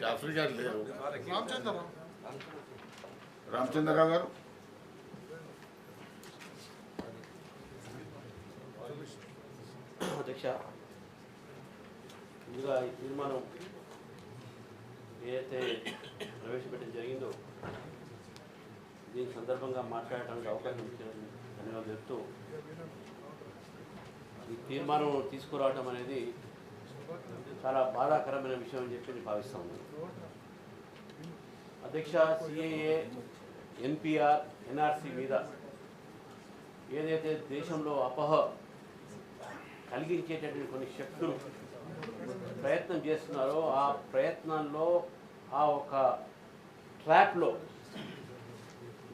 జాఫ్రీ గారు లేరు. రామచంద్రరావు గారు. అధ్యక్ష, ముందుగా ఈ తీర్మానం ఏదైతే ప్రవేశపెట్టడం జరిగిందో దీని సందర్భంగా మాట్లాడటానికి అవకాశం ఇచ్చిన ధన్యవాదాలు చెప్తూ, ఈ తీర్మానం తీసుకురావడం అనేది చాలా బాధాకరమైన విషయం అని చెప్పి నేను భావిస్తా ఉన్నాను. అధ్యక్ష, సిఏఏ, ఎన్పిఆర్, ఎన్ఆర్సి మీద ఏదైతే దేశంలో అపోహ కలిగించేటటువంటి కొన్ని శక్తులు ప్రయత్నం చేస్తున్నారో ఆ ప్రయత్నాల్లో ఆ ఒక ట్రాప్లో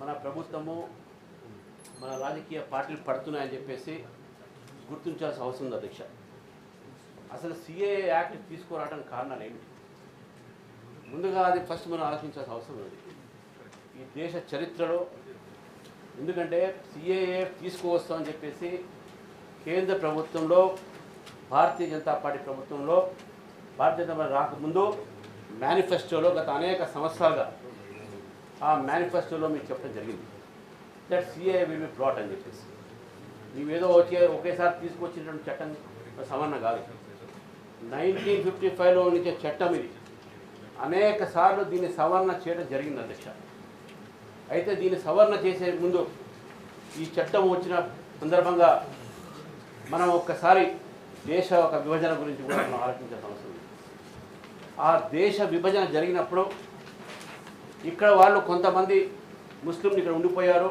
మన ప్రభుత్వము మన రాజకీయ పార్టీలు పడుతున్నాయని చెప్పేసి గుర్తించాల్సిన అవసరం ఉంది అధ్యక్ష. అసలు సిఏఏ యాక్ట్ తీసుకురావడానికి కారణాలు ఏమిటి? ముందుగా అది ఫస్ట్ మనం ఆలోచించాల్సిన అవసరం ఉంది ఈ దేశ చరిత్రలో. ఎందుకంటే సిఏఏ తీసుకువస్తామని చెప్పేసి కేంద్ర ప్రభుత్వంలో, భారతీయ జనతా పార్టీ ప్రభుత్వంలో, భారతీయ జనతా పార్టీ రాకముందు మేనిఫెస్టోలో గత అనేక సంవత్సరాలుగా ఆ మేనిఫెస్టోలో మీకు చెప్పడం జరిగింది that CAA will be brought అని చెప్పేసి. నీవేదో ఒకేసారి తీసుకొచ్చినటువంటి చట్టం సవరణ కాదు. 1955లో నుంచే చట్టం ఇది. అనేక సార్లు దీన్ని సవరణ చేయడం జరిగింది అధ్యక్ష. అయితే దీన్ని సవరణ చేసే ముందు ఈ చట్టం వచ్చిన సందర్భంగా మనం ఒక్కసారి దేశ ఒక విభజన గురించి కూడా మనం ఆలోచించాల్సిన అవసరం ఉంది. ఆ దేశ విభజన జరిగినప్పుడు ఇక్కడ వాళ్ళు కొంతమంది ముస్లింలు ఇక్కడ ఉండిపోయారు,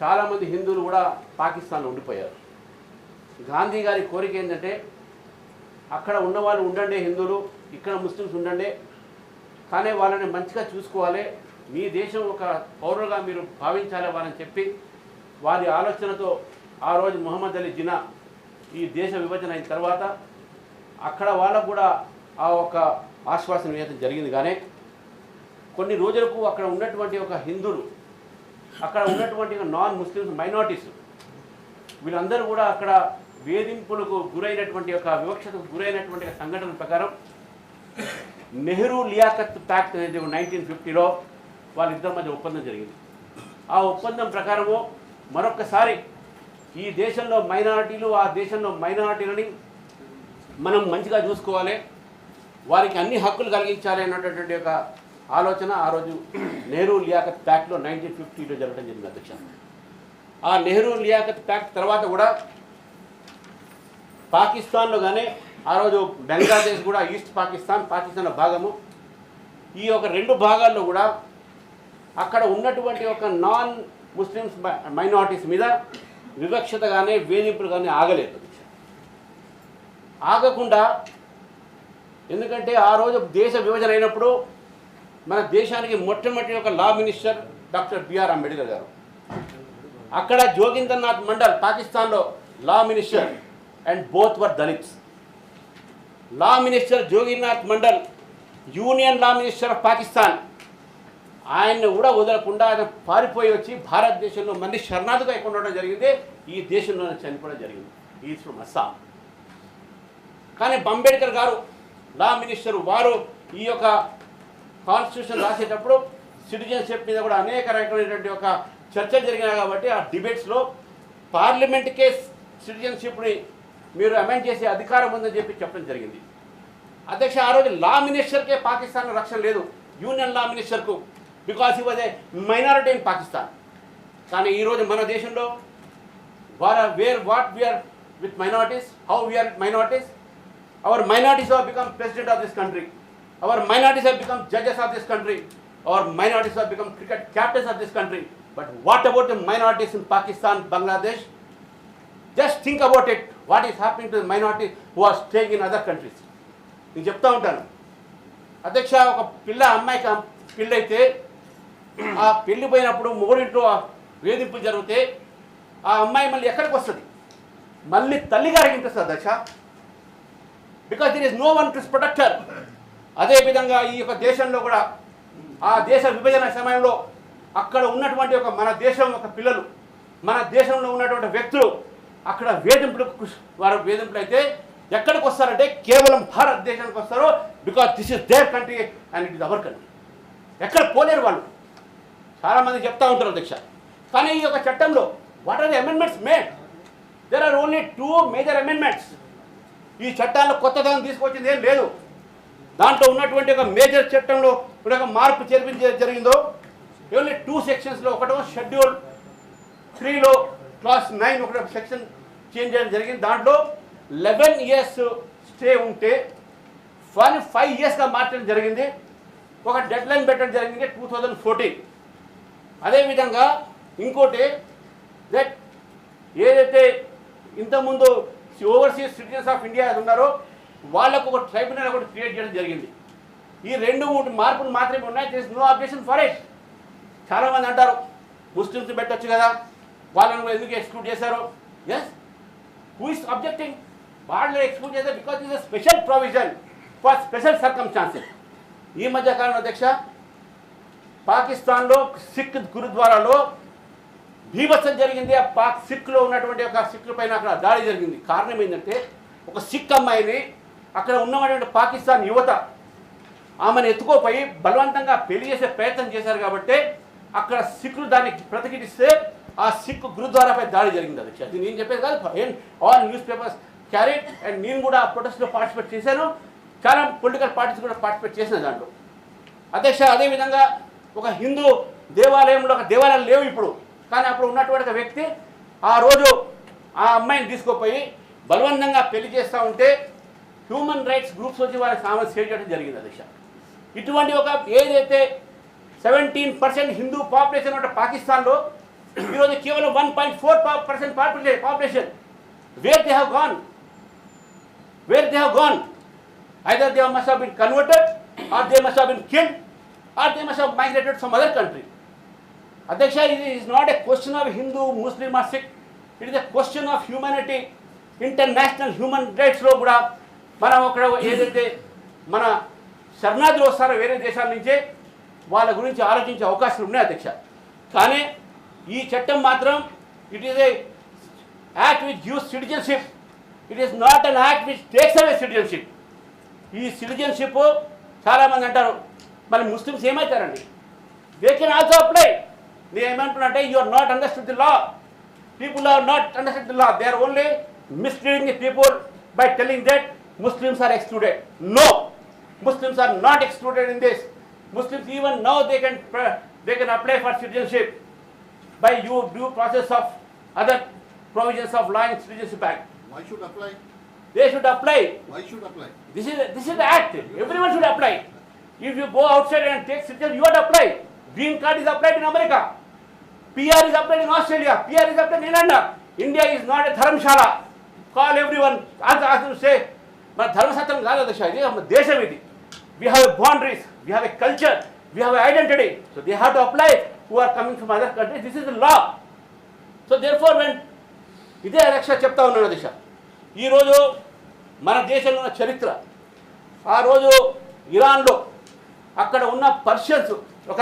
చాలామంది హిందువులు కూడా పాకిస్తాన్లో ఉండిపోయారు. గాంధీ గారి కోరిక ఏంటంటే అక్కడ ఉన్నవాళ్ళు ఉండండి హిందువులు, ఇక్కడ ముస్లిమ్స్ ఉండండి, కానీ వాళ్ళని మంచిగా చూసుకోవాలి, మీ దేశం ఒక పౌరులుగా మీరు భావించాలి వాళ్ళని చెప్పి వారి ఆలోచనతో ఆ రోజు మొహమ్మద్ అలీ జిన్నా ఈ దేశ విభజన అయిన తర్వాత అక్కడ వాళ్ళకు కూడా ఆ ఒక ఆశ్వాసన ఇవ్వడం జరిగింది. కానీ కొన్ని రోజులకు అక్కడ ఉన్నటువంటి ఒక హిందువులు, అక్కడ ఉన్నటువంటి నాన్ ముస్లిమ్స్ మైనారిటీస్ వీళ్ళందరూ కూడా అక్కడ వేధింపులకు గురైనటువంటి ఒక వివక్షతకు గురైనటువంటి సంఘటన ప్రకారం నెహ్రూ లియాఖత్ ప్యాక్ట్ అనేది 1950లో వాళ్ళిద్దరి మధ్య ఒప్పందం జరిగింది. ఆ ఒప్పందం ప్రకారము మరొక్కసారి ఈ దేశంలో మైనారిటీలు, ఆ దేశంలో మైనారిటీలని మనం మంచిగా చూసుకోవాలి, వారికి అన్ని హక్కులు కలిగించాలి అన్నటువంటి ఒక ఆలోచన ఆ రోజు నెహ్రూ లియాఖత్ ప్యాక్ట్లో 1950లో జరగడం జరిగింది అధ్యక్ష. ఆ నెహ్రూ లియాఖత్ ప్యాక్ట్ తర్వాత కూడా పాకిస్తాన్లో కానీ ఆ రోజు బంగ్లాదేశ్ కూడా ఈస్ట్ పాకిస్తాన్లో భాగము, ఈ ఒక రెండు భాగాల్లో కూడా అక్కడ ఉన్నటువంటి ఒక నాన్ ముస్లిమ్స్ మైనారిటీస్ మీద వివక్షత కానీ వేధింపులు కానీ ఆగలేదు. ఆగకుండా, ఎందుకంటే ఆ రోజు దేశ విభజన అయినప్పుడు మన దేశానికి మొట్టమొదటి ఒక law minister doctor B R Ambedkar గారు, అక్కడ జోగింద్రనాథ్ మండల్ పాకిస్తాన్లో law minister and both were Dalits. Law minister Joginath Mandal union law minister of Pakistan, ఆయన్ని కూడా వదలకుండా ఆయన పారిపోయి వచ్చి భారతదేశంలో మళ్ళీ శరణార్థిగా ఎక్కువ ఉండడం జరిగింది, ఈ దేశంలోనే చనిపోవడం జరిగింది. Is from Assam. కానీ అంబేద్కర్ గారు లా మినిస్టర్ వారు ఈ యొక్క కాన్స్టిట్యూషన్ రాసేటప్పుడు సిటిజన్షిప్ మీద కూడా అనేక రకమైనటువంటి ఒక చర్చ జరిగినాయి. కాబట్టి ఆ డిబేట్స్లో పార్లమెంట్కే సిటిజన్షిప్ని మీరు అమెండ్ చేసే అధికారం ఉందని చెప్పి చెప్పడం జరిగింది. అధ్యక్ష, ఆ రోజు లా మినిస్టర్కే పాకిస్తాన్లో రక్షణ లేదు, యూనియన్ లా మినిస్టర్కు, because he was a minority in Pakistan. కానీ ఈరోజు మన దేశంలో what we are with minorities, how we are minorities, our minorities have become president of this country, our minorities have become judges of this country, our minorities have become cricket captains of this country. But what about the minorities in Pakistan, Bangladesh? Just think about it, what is happening to the minorities who are staying in other countries. నేను చెప్తా ఉంటాను అధ్యక్ష, ఒక అమ్మాయికి పెళ్ళి అయితే ఆ పెళ్ళి పోయినప్పుడు మొగుడింట్లో వేధింపులు జరిగితే ఆ అమ్మాయి మళ్ళీ ఎక్కడికి వస్తుంది? మళ్ళీ తల్లిగారికి ఇంట్రెస్ట్ అధ్యక్ష, because there is no one to protect her. అదేవిధంగా ఈ యొక్క దేశంలో కూడా ఆ దేశ విభజన సమయంలో అక్కడ ఉన్నటువంటి ఒక మన దేశం ఒక పిల్లలు, మన దేశంలో ఉన్నటువంటి వ్యక్తులు అక్కడ వేధింపులు అయితే ఎక్కడికి వస్తారంటే కేవలం భారతదేశానికి వస్తారు, because this is there country and it is our country. ఎక్కడ పోలేరు వాళ్ళు. చాలామంది చెప్తా ఉంటారు అధ్యక్ష. కానీ ఈ యొక్క చట్టంలో what are the amendments made? There are only 2 major amendments. ఈ చట్టాల్లో కొత్తదనం తీసుకొచ్చింది ఏం లేదు. దాంట్లో ఉన్నటువంటి ఒక మేజర్ చట్టంలో ఇప్పుడు ఒక మార్పు చేర్పించే జరిగిందో ఓన్లీ 2 సెక్షన్స్లో. ఒకటో షెడ్యూల్ 3లో క్లాస్ 9 ఒకటి సెక్షన్ చేంజ్ చేయడం జరిగింది. దాంట్లో 11 years స్టే ఉంటే 5 yearsగా మార్చడం జరిగింది. ఒక డెడ్ లైన్ పెట్టడం జరిగింది 2014. అదేవిధంగా ఇంకోటి దట్ ఏదైతే ఇంతకుముందు ఓవర్సీస్ సిటిజన్స్ ఆఫ్ ఇండియా ఉన్నారో వాళ్ళకు ఒక ట్రైబ్యునల్ ఒకటి క్రియేట్ చేయడం జరిగింది. ఈ 2-3 మార్పులు మాత్రమే ఉన్నాయి. This no objection for it. చాలామంది అంటారు ముస్లిమ్స్ పెట్టొచ్చు కదా, వాళ్ళని ఎందుకు ఎక్స్క్లూడ్ చేశారు? Yes, who is objecting? వాళ్ళు ఎక్స్క్లూడ్ చేశారు because is a special provision for special circumstances. ఈ మధ్య కాలంలో అధ్యక్ష పాకిస్తాన్లో సిక్ గురుద్వారాలో భీభత్సం జరిగింది. ఆ సిక్లో ఉన్నటువంటి ఒక సిక్ల పైన అక్కడ దాడి జరిగింది. కారణం ఏంటంటే ఒక సిక్ అమ్మాయిని అక్కడ ఉన్నటువంటి పాకిస్తాన్ యువత ఆమెను ఎత్తుకోపోయి బలవంతంగా పెళ్లి చేసే ప్రయత్నం చేశారు. కాబట్టి అక్కడ సిక్కులు దానికి ప్రతిఘటిస్తే ఆ సిక్ గురుద్వారాపై దాడి జరిగింది అధ్యక్ష. అది నేను చెప్పేది కాదు, all news papers carried. And నేను కూడా ఆ ప్రొటెస్ట్లో పార్టిసిపేట్ చేశాను. చాలా పొలిటికల్ పార్టీస్ కూడా పార్టిసిపేట్ చేసిన దాంట్లో అధ్యక్ష. అదేవిధంగా ఒక హిందూ దేవాలయంలో ఒక దేవాలయాలు లేవు ఇప్పుడు, కానీ అప్పుడు ఉన్నటువంటి ఒక వ్యక్తి ఆ రోజు ఆ అమ్మాయిని తీసుకుపోయి బలవంతంగా పెళ్లి చేస్తూ ఉంటే హ్యూమన్ రైట్స్ గ్రూప్స్ వచ్చి వాళ్ళకి సామాన్ సేవ్ చేయడం జరిగింది అధ్యక్ష. ఇటువంటి ఒక ఏదైతే 17% హిందూ పాపులేషన్ ఉంటే పాకిస్తాన్లో ఈరోజు కేవలం 1.4% population. Where they have gone? Where they have gone? Either they must have been converted or they must have been killed or they must have migrated some other country. అధ్యక్ష, ఇది is not a question of Hindu Muslim or Sikh. It is a question of humanity. International human రైట్స్లో కూడా మనం అక్కడ ఏదైతే మన శరణార్థులు వస్తారో వేరే దేశాల నుంచే వాళ్ళ గురించి ఆలోచించే అవకాశాలు ఉన్నాయి అధ్యక్ష. కానీ ఈ చట్టం మాత్రం it is a act which gives citizenship. It is not an act which takes away citizenship. ఈ సిటిజన్షిప్ చాలామంది అంటారు మరి ముస్లిమ్స్ ఏమవుతారండి? They can also apply. నేను ఏమంటున్నానంటే you are not understood the law. People are not understood the law. They are only misleading the people by telling that Muslims are excluded. No, Muslims are not excluded in this. Muslims even now they can apply for citizenship by due process of other provisions of law and Citizenship Act. Why should apply? They should apply. Why should apply? This is the act. Everyone should apply. If you go outside and take citizenship, you have to apply. Green card is applied in America. PR is applied in Australia. PR is applied in India. India is not a dharamshala. Call everyone. As you say, మన ధర్మసత్రం కాదు అధ్యక్ష, ఇది మన దేశం. ఇది we have a boundaries, we have a culture, we have an identity. So they have to apply who are coming from other countries. This is the law. So therefore when ఇదే అధ్యక్ష చెప్తా ఉన్నాను అధ్యక్ష, ఈరోజు మన దేశంలో ఉన్న చరిత్ర, ఆ రోజు ఇరాన్లో అక్కడ ఉన్న పర్షియన్స్ ఒక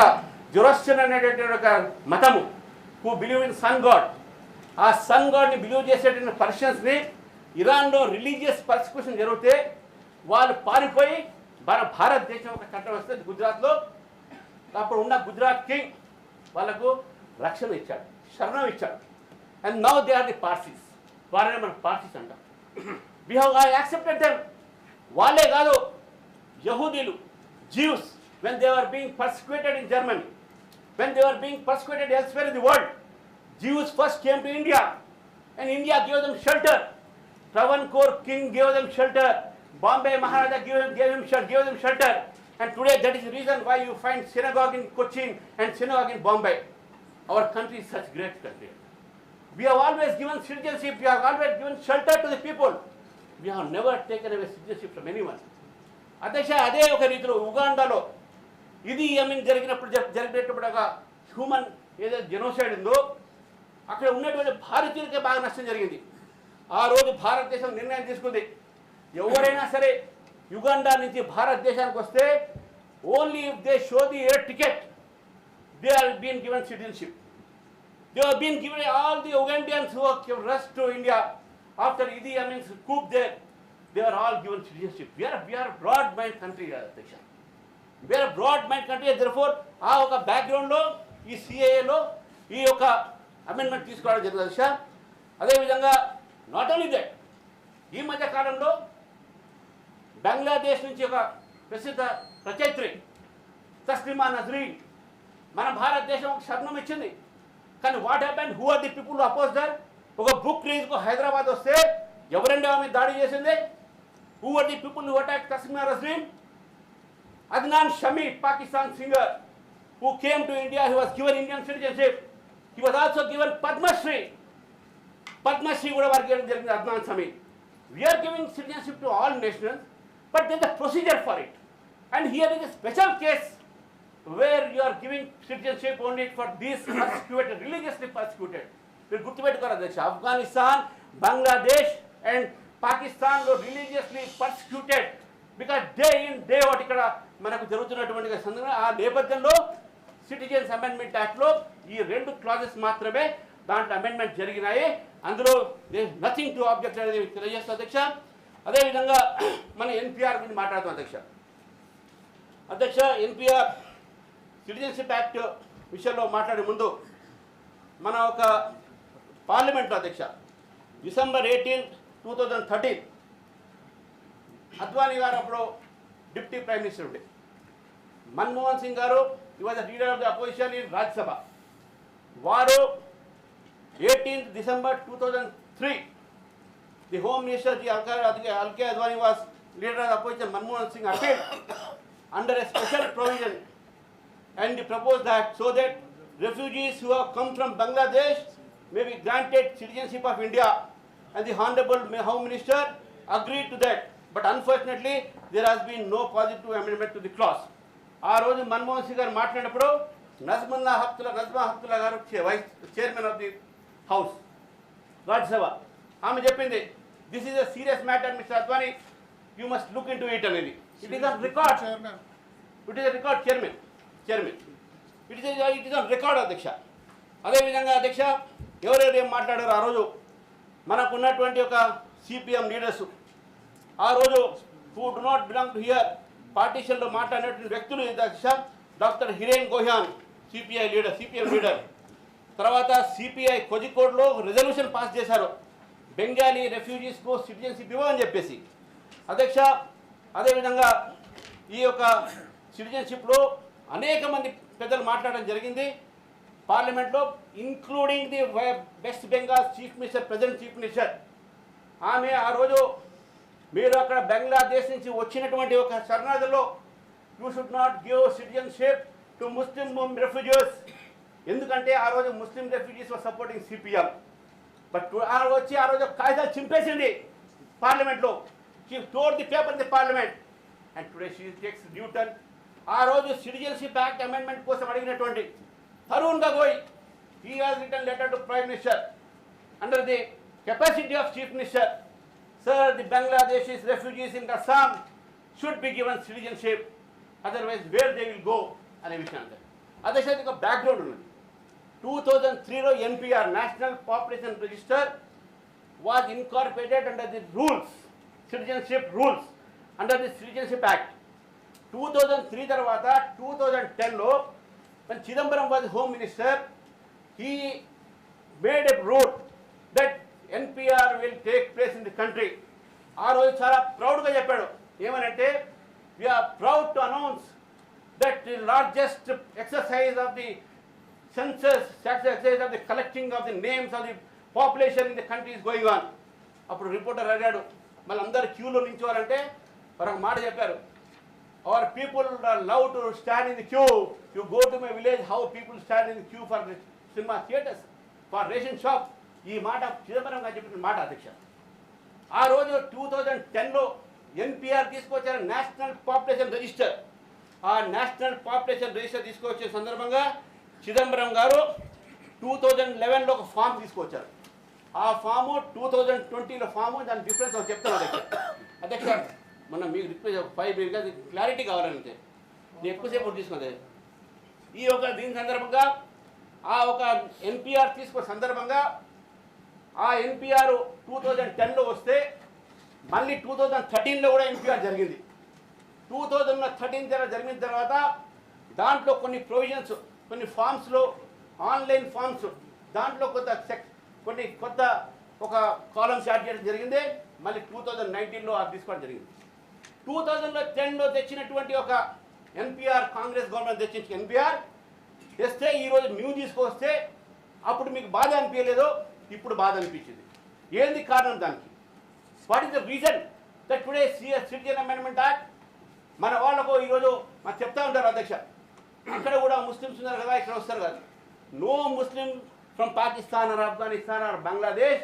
జొరాస్ట్రియన్ అనేటటువంటి ఒక మతము who believe in sun god. ఆ సన్ గాడ్ని బిలీవ్ చేసేటువంటి పర్షియన్స్ని ఇరాన్లో రిలీజియస్ పర్సిక్యూషన్ జరిగితే వాళ్ళు పారిపోయి మన భారతదేశం ఒక చట్టం వస్తే గుజరాత్లో అప్పుడు ఉన్న గుజరాత్ కింగ్ వాళ్ళకు రక్షణ ఇచ్చాడు, శరణం ఇచ్చాడు. And now they are the Parsis. వాళ్ళనే మనం పార్సీస్ అంటాం. We have accepted them. వాళ్ళే కాదు, యహూదీలు, Jews, when they were being persecuted in Germany, when they were being persecuted elsewhere in the world, Jews first came to India and India gave them shelter. Travancore king gave them shelter. Bombay Maharaja gave them shelter. And today that is the reason why you find synagogue in Cochin and synagogue in Bombay. Our country is such great country. We have always given citizenship, we have always given shelter to the people. We have never taken away citizenship from anyone. అధ్యక్ష, అదే ఒక రీతిలో ఉగాండాలో ఇది జరిగినప్పుడు ఒక human ఏదైతే genocide ఉందో అక్కడ ఉన్నటువంటి భారతీయులకే బాగా నష్టం జరిగింది. ఆ రోజు భారతదేశం నిర్ణయం తీసుకుంది, ఎవరైనా సరే యుగాండా నుంచి భారతదేశానికి వస్తే only if they show the air ticket they are been given citizenship. They are been given all the Ugandans who rushed to India after Idi Amin's coup there. they were all given citizenship. We are a broad mind country, Adhyaksha. We are a broad mind country, therefore ఆ ఒక బ్యాక్గ్రౌండ్లో ఈ సిఏఏలో ఈ యొక్క amendment తీసుకోవడం జరిగింది అధ్యక్ష. అదేవిధంగా నాట్ ఓన్లీ దట్, ఈ మధ్య కాలంలో బంగ్లాదేశ్ నుంచి ఒక ప్రసిద్ధ రచయిత్రి తస్లిమా నజరీన్ మన భారతదేశం శరణం ఇచ్చింది. కానీ what happen, who are the people oppose there? ఒక బుక్ రిలీజ్కు హైదరాబాద్ వస్తే ఎవరండి ఆమె దాడి చేసింది? Who are the people who attack Taslima Nasreen? Adnan Sami, Pakistan singer who came to India, he was given Indian citizenship. He was also given Padma Shri. Padma Shri would have given Adnan Shami. We are giving citizenship to all nations, but there is a procedure for it. And here is a special case where you are giving citizenship only for these persecuted, religiously persecuted. మీరు గుర్తుపెట్టుకోరు అధ్యక్ష, Afghanistan, Bangladesh and పాకిస్తాన్లో religiously persecuted because day in day out ఇక్కడ మనకు జరుగుతున్నటువంటి సందర్భంగా ఆ నేపథ్యంలో citizens amendment యాక్ట్లో ఈ 2 క్లాజెస్ మాత్రమే దాంట్లో అమెండ్మెంట్ జరిగినాయి. అందులో నథింగ్ టు ఆబ్జెక్ట్ అనేది తెలియజేస్తాం అధ్యక్ష. అదేవిధంగా మన ఎన్పిఆర్ గురించి మాట్లాడుతాం అధ్యక్ష. ఎన్పిఆర్ సిటిజన్షిప్ యాక్ట్ విషయంలో మాట్లాడే ముందు మన ఒక పార్లమెంట్లో అధ్యక్ష December 18, 2013 అద్వానీ గారు అప్పుడు డిప్యూటీ ప్రైమ్ మినిస్టర్ ఉండే, మన్మోహన్ సింగ్ గారు he was the leader of the opposition in Rajya Sabha. వారు 18th December 2003 the home minister Alke Advani was leader of the opposition, Manmohan Singh appealed under a special provision and he proposed that so that refugees who have come from Bangladesh may be granted citizenship of India, and the honorable home minister agreed to that, but unfortunately there has been no positive amendment to the clause. ఆ రోజు మన్మోహన్ సింగ్ గారు మాట్లాడినప్పుడు నజ్మా హప్తుల్లా గారు vice chairman of the house Rajya Sabha, ఆమె చెప్పింది this is a serious matter mister Advani, you must look into it అనేది. It is on record, chairman it is on record అధ్యక్ష. అదేవిధంగా అధ్యక్ష ఎవరెవరు ఏం మాట్లాడారు ఆ రోజు మనకు ఉన్నటువంటి ఒక సిపిఎం లీడర్స్ ఆ రోజు who do not belong to here పార్టీషన్లో మాట్లాడినటువంటి వ్యక్తులు అధ్యక్ష doctor Hiren Gohain CPM leader. తర్వాత సిపిఐ కోజికోడ్లో రెజల్యూషన్ పాస్ చేశారు బెంగాలీ రెఫ్యూజీస్కు సిటిజన్షిప్ ఇవ్వని చెప్పేసి అధ్యక్ష. అదేవిధంగా ఈ యొక్క సిటిజన్షిప్లో అనేక మంది పెద్దలు మాట్లాడడం జరిగింది పార్లమెంట్లో, including the West Bengal chief minister, present chief minister. ఆమె ఆ రోజు మీరు అక్కడ బంగ్లాదేశ్ నుంచి వచ్చినటువంటి ఒక శరణార్థుల్లో you should not give citizenship to Muslim refugees, ఎందుకంటే ఆ రోజు Muslim refugees were supporting CPM. But ఆ రోజు కాగితాలు చింపేసింది పార్లమెంట్లో. She tore the paper in the parliament and today she takes new turn. ఆ రోజు సిటిజన్షిప్ యాక్ట్ అమెండ్మెంట్ కోసం అడిగినటువంటి Tarun Gogoi, he has written letter to Prime Minister under the capacity of Chief Minister. Sir, the Bangladeshis refugees in Assam should be given citizenship, otherwise where they will go అనే విషయం అంటే అదే ఒక background ఉన్నది. 2003లో NPR national population register was incorporated under the rules, citizenship rules under the citizenship act. 2003 తర్వాత 2010లో when Chidambaram was home minister, he made a rule that NPR will take place in the country. ఆ రోజు చాలా ప్రౌడ్గా చెప్పాడు ఏమనంటే we are proud to announce that the largest exercise of the census, exercise of the collecting of the names of the population in the country is going on. అప్పుడు reporter అడిగాడు మళ్ళీ అందరు క్యూలో నించోవాలంటే ఒక మాట చెప్పారు, our people are allowed to stand in the queue. You go to my village, how people stand in the queue for cinema theaters, for ration shop. ఈ మాట చిదంబరం గారు చెప్పిన మాట అధ్యక్ష. ఆ రోజు 2010లో ఎన్పిఆర్ తీసుకొచ్చారు నేషనల్ పాపులేషన్ రిజిస్టర్. ఆ నేషనల్ పాపులేషన్ రిజిస్టర్ తీసుకొచ్చే సందర్భంగా చిదంబరం గారు 2011లో ఒక ఫామ్ తీసుకొచ్చారు. ఆ ఫాము 2020లో ఫాము, దాని డిఫరెన్స్ చెప్తాను అధ్యక్ష. మనం మీకు రిక్వెస్ట్ 5 మినిట్స్ క్లారిటీ కావాలంటే నేను ఎక్కువసేపు తీసుకుంది. ఈ ఒక దీని సందర్భంగా ఆ ఒక ఎన్పిఆర్ తీసుకున్న సందర్భంగా ఆ ఎన్పిఆర్ 2010లో వస్తే మళ్ళీ 2013లో కూడా ఎన్పిఆర్ జరిగింది. 2013 జరిగిన తర్వాత దాంట్లో కొన్ని ప్రొవిజన్స్, కొన్ని ఫామ్స్లో, ఆన్లైన్ ఫామ్స్, దాంట్లో కొన్ని కొత్త ఒక కాలమ్స్ యాడ్ చేయడం జరిగింది. మళ్ళీ 2019లో అది తీసుకోవడం జరిగింది. 2010లో తెచ్చినటువంటి ఒక ఎన్పిఆర్, కాంగ్రెస్ గవర్నమెంట్ తెచ్చిన ఎన్పిఆర్ తెస్తే ఈరోజు న్యూ తీసుకొస్తే అప్పుడు మీకు బాధ అనిపించలేదు, ఇప్పుడు బాధ అనిపించింది. ఏంది కారణం దానికి? What is the reason that today citizen amendment act మన వాళ్ళకు ఈరోజు మనం చెప్తా ఉంటారు అధ్యక్ష, అక్కడ కూడా ముస్లిమ్స్ ఉన్నారు కదా, ఇక్కడ వస్తారు కదా. No Muslim from Pakistan or Afghanistan or Bangladesh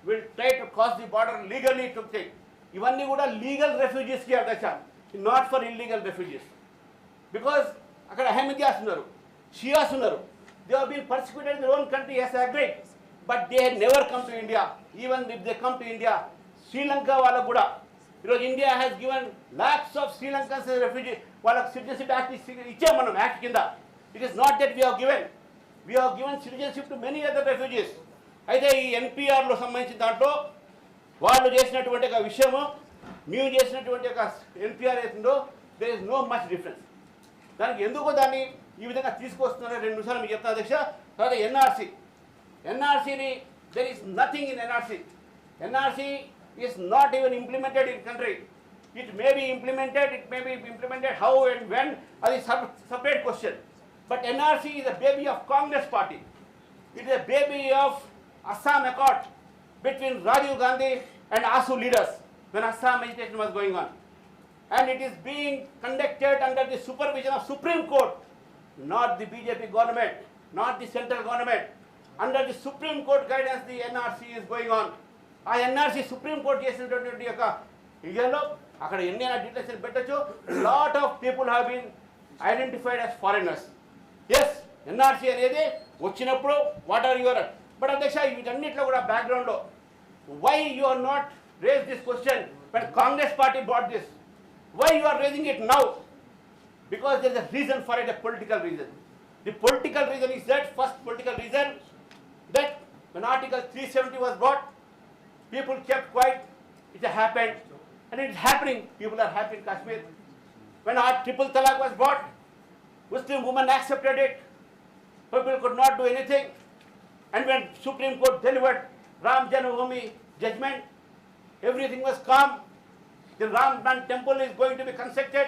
will try to cross the border legally to take. ఇవన్నీ కూడా లీగల్ రెఫ్యూజీస్కి అధ్యక్ష, not for illegal refugees. Because అక్కడ అహ్మదియాస్ ఉన్నారు, షియాస్ ఉన్నారు. They have been persecuted in their own country, yes I agree, but they had never come to India. Even if they come to India, Sri Lanka వాళ్ళకు కూడా ఈరోజు India has given lakhs of Sri Lankans refugee, వాళ్ళకి citizenship act ఇచ్చాం మనం act కింద. It is not that we have given citizenship to many other refugees. అయితే ఈ ఎన్పిఆర్లో సంబంధించిన దాంట్లో వాళ్ళు చేసినటువంటి ఒక విషయము, మేము చేసినటువంటి ఒక ఎన్పిఆర్ ఏతుందో there is no much difference. దానికి ఎందుకో దాన్ని ఈ విధంగా తీసుకొస్తున్నారో 2 నిమిషాలు మీకు చెప్తాను అధ్యక్ష. తర్వాత ఎన్ఆర్సీని there is nothing in NRC is not even implemented in country. It may be implemented how and when, that is separate question. But NRC is a baby of Congress party. It is a baby of Assam Accord between Rajiv Gandhi and ASU leaders when Assam agitation was going on. And it is being conducted under the supervision of Supreme Court, not the BJP government, not the central government. Under the Supreme Court guidance the NRC is going on. ఆ NRC supreme court చేసినటువంటి యొక్క ఇయర్లో అక్కడ ఎన్నైనా details పెట్టచ్చు. Lot of people have been identified as foreigners. Yes, NRC అనేది వచ్చినప్పుడు what are your, but అధ్యక్ష వీటన్నిటిలో కూడా బ్యాక్గ్రౌండ్లో why you are not raise this question but Congress party brought this, why you are raising it now? Because there is a reason for it, a political reason. The political reason is that, first political reason, that when Article 370 was brought, people kept quiet. It happened, and it's happening. People are happy in Kashmir. When our triple talaq was brought, Muslim women accepted it. People could not do anything. And when Supreme Court delivered Ram Janmabhoomi judgment, everything was calm. The Ram temple is going to be constructed.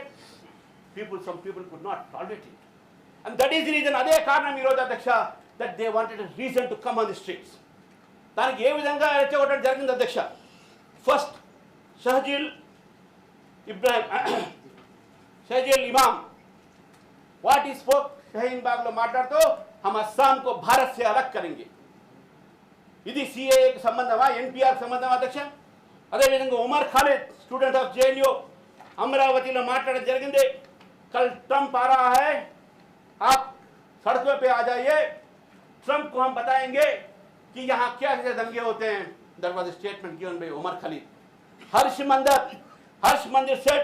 Some people could not tolerate it. And that is the reason, అదే కారణం ఈరోజు అధ్యక్ష, that they wanted a reason to come on the streets. దానికి ఏ విధంగా రెచ్చగొట్టడం జరిగింది అధ్యక్ష? First షహజీల్ Imam what ఈ స్పోక్ షహీన్ బాగ్లో మాట్లాడుతూ హమ్ అస్సాంకు భారత్ సే అలగ్ కరెంగే. ఇది సిఏఏకి సంబంధమా, ఎన్పిఆర్కి సంబంధమా అధ్యక్ష? అదేవిధంగా Umar Khalid student of JNU అమరావతిలో మాట్లాడడం జరిగింది. కల్ ట్రంప్ ఆ రహా హై, आप सड़कों पे आ जाइए, ट्रंप को हम बताएंगे कि यहाँ क्या क्या दंगे होते हैं. That was a statement given by Umar Khalid. Harsh Mandir said,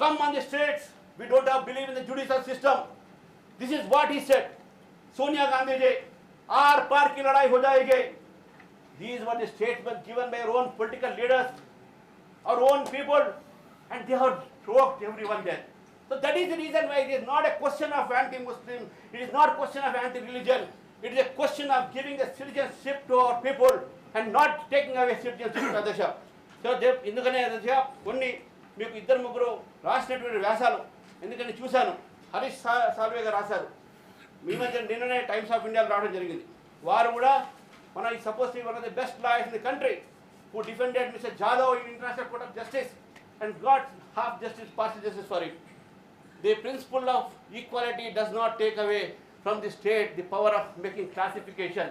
come on the streets, we don't have believe in the judicial system. This is what he said. Sonia Gandhi ji, आर पार की लड़ाई हो जाएगी. These were the statements given by our own political leaders, our own people, and they have provoked everyone there. So that is the reason why it is not a question of anti-Muslim, it is not a question of anti-religion, it is a question of giving a citizenship to our people and not taking away citizenship to others. So ఎందుకనే కొన్ని మీకు 2-3 రాసినటువంటి వ్యాసాలు ఎందుకని చూశాను. హరీష్ సాల్వే గారు రాశారు, మీ మధ్య నిన్ననే టైమ్స్ ఆఫ్ ఇండియాలో రావడం జరిగింది. వారు కూడా మన ఈ suppose one of the best lawyers in the country who defended mister Jadhav in international court of justice and got half justice, partial justice for it. The principle of equality does not take away from the state the power of making classification.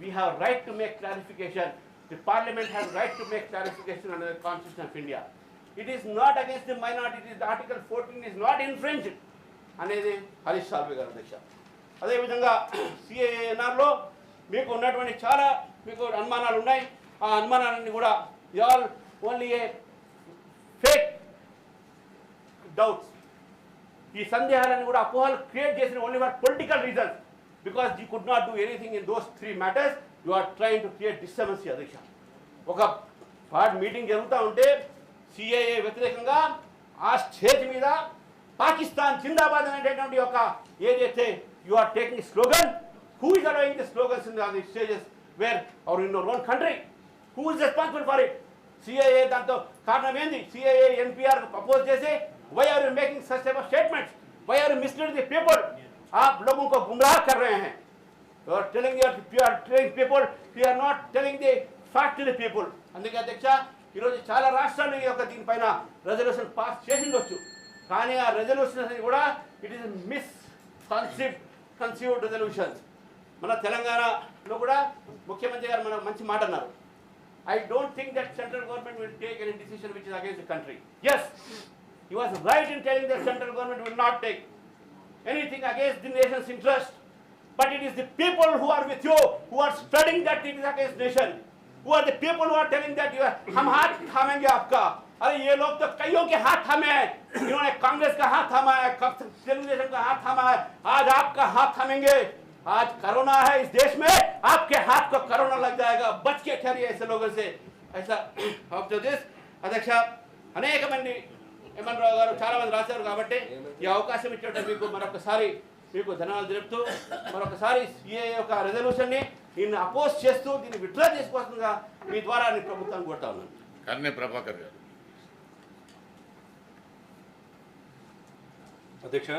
We have right to make clarification. The parliament has right to make clarification under the Constitution of India. It is not against the minority. It is Article 14 is not infringed. అనేది హరీష్ సాల్వే గారు అధ్యక్ష. అదేవిధంగా సిఏఎన్ఆర్లో మీకు ఉన్నటువంటి చాలా మీకు అనుమానాలు ఉన్నాయి. ఆ అనుమానాలన్నీ కూడా all only a fake doubts. ఈ సందేహాలను కూడా అపోహలు క్రియేట్ చేసిన only for political reasons, because you could not do anything in those 3 matters. You are trying to create disturbance అధ్యక్ష. ఒక వాటి మీటింగ్ జరుగుతూ ఉంటే సిఏఏ వ్యతిరేకంగా ఆ స్టేజ్ మీద పాకిస్తాన్ జిందాబాద్ అనేటటువంటి ఒక ఏదైతే you are taking slogan, who is allowing the slogans in the stages where are in your own country, who is responsible for it? CAA దాంతో కారణం ఏంది? సిఏఏ ఎన్పిఆర్ ప్రపోజ్ చేసి why are you making such type of statements, why are you misleading the people, आप लोगों को गुमराह कर रहे हैं. You are telling people, you are not telling the fact to the people. అందుకే అధ్యక్ష ఈరోజు చాలా రాష్ట్రాలు ఈ యొక్క దీనిపైన రెజల్యూషన్ పాస్ చేసిండొచ్చు, కానీ ఆ రెజల్యూషన్ అనేది కూడా ఇట్ ఈస్ కన్సీవ్డ్ రెజల్యూషన్స్. మన తెలంగాణలో కూడా ముఖ్యమంత్రి గారు మన మంచి మాట అన్నారు. I don't think that central government will take any decision which is against the country. Yes, he was right in telling that central government will not take anything against the nation's interest. But it is the people who are with you who are spreading that it is against nation. Who are the people who are telling that हम हाथ थामेंगे आपका? अरे ये लोग तो कईयों के हाथ थामे हैं. इन्होंने कांग्रेस का हाथ थामा है, तेलुगुदेशम का हाथ थामा है, आज आपका हाथ थामेंगे. आज कोरोना है इस देश में, आपके हाथ को कोरोना लग जाएगा. बच के ठहरिए ऐसे लोगों से. ऐसा आफ्टर दिस అధ్యక్ష అనేక మంది ఎంఎన్ రావు గారు చాలా మంది రాశారు కాబట్టి ఈ అవకాశం ఇచ్చేట మీకు మరొకసారి మీకు ధన్యవాదాలు తెలుపుతూ మరొకసారి ఈ యొక్క రెజల్యూషన్ని దీన్ని అపోజ్ చేస్తూ దీన్ని విత్డ్రా చేసుకోవాల్సిందిగా మీ ద్వారా నేను ప్రభుత్వాన్ని కోరుతా ఉన్నాను. కన్నే ప్రభాకర్ గారు. అధ్యక్ష